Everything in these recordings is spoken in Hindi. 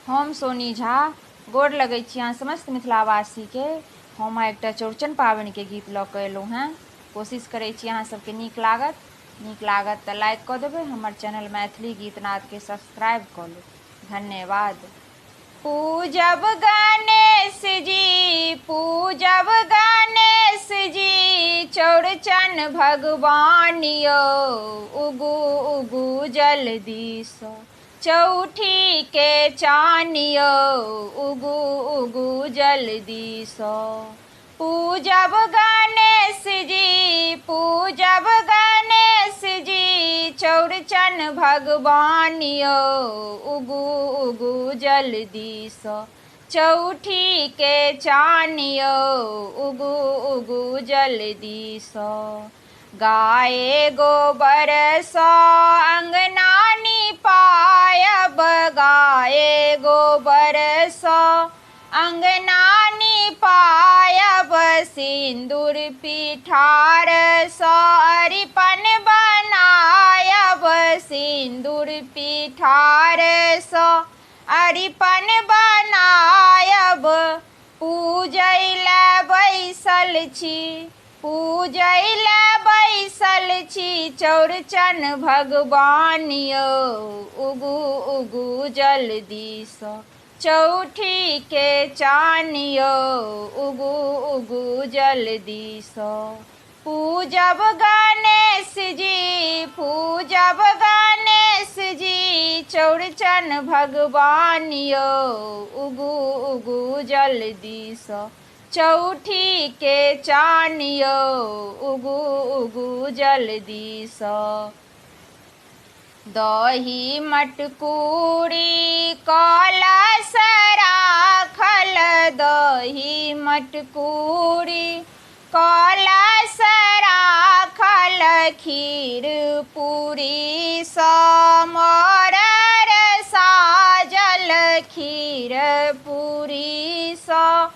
हम सोनी झा गोर लगै छी अहाँ समस्त मिथिलावासी के। हम एकटा चौड़चन पाबनि के गीत लऽ कऽ एलहुँ हेँ। कोशिश करै छी अहाँ सबके नीक लागत तऽ लाइक कऽ देबै। हमर चैनल मैथिली गीतनाद के सब्सक्राइब कऽ लेब। धन्यवाद। पूजब गणेश जी चौड़चन भगवान यौ, उगू उगू जल्दी सँ चौठी के चान यौ, उगू उगू जल्दी सँ। पूजब गणेश जी चौड़चन भगवान यौ, उगू उगू जल्दी सँ चौठी के चान यौ, उगू उगू जल्दी सँ। गाए गोबर सँ अंगना निपायब, गाए गोबर सँ अंगना निपायब, सिन्दूर पिठार सँ अरिपन बनायब, सिन्दूर पिठार सँ अरिपन बनायब। पूजै लए बैसल छी चौड़चन भगवान यौ, उगू उगू जल्दी सँ चौठी के चान यौ, उगू उगू जल्दी सँ। पूजब गणेश जी चौड़चन भगवान यौ, उगू उगू जल्दी सँ चौठी के चान यौ, उगू उगू जल्दी सँ। दही मटकूरी कलश राखल, दही मटकूरी कलश राखल, खीर पूरी सँ मड़र साजल, खीर पूरी सँ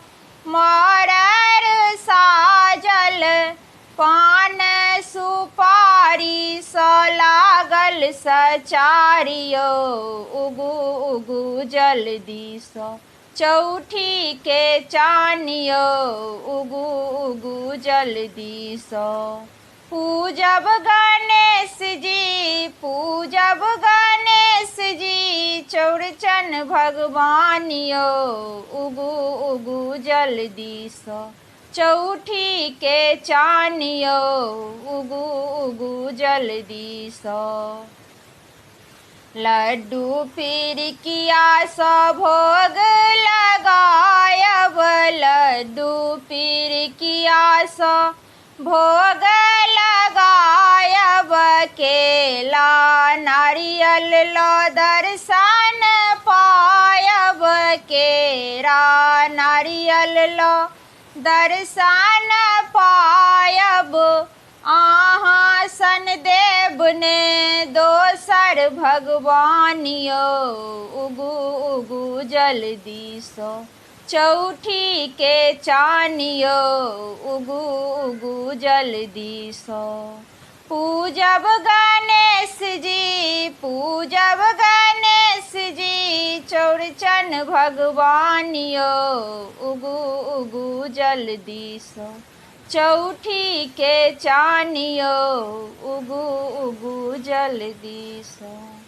मड़र साजल, पान सुपारी सँ लागल सचार यौ, उगू उगू जल्दी सँ चौठी के चान यौ, उगू उगू जल्दी सँ। पूजब गणेश जी चौड़चन भगवान यौ, उगू उगू जल्दी सँ चौठी के चान यौ, उगू उगू जल्दी सँ। लड्डू पिरिकिया सँ भोग लगायब, लड्डू पिरिकिया सँ भोग लगायब, केला नारियल लऽ दर्शन पायब, केरा नारियल लऽ दर्शन पायब। अहाँ सन देव ने दोसर भगवान यौ, उगू उगू जल्दी सँ चौठी के चान यौ, उगू उगू जल्दी सँ। पूजब गणेश जी चौड़चन भगवान यौ, उगू उगू जल्दी सँ चौठी के चान यौ, उगू उगू जल्दी सँ।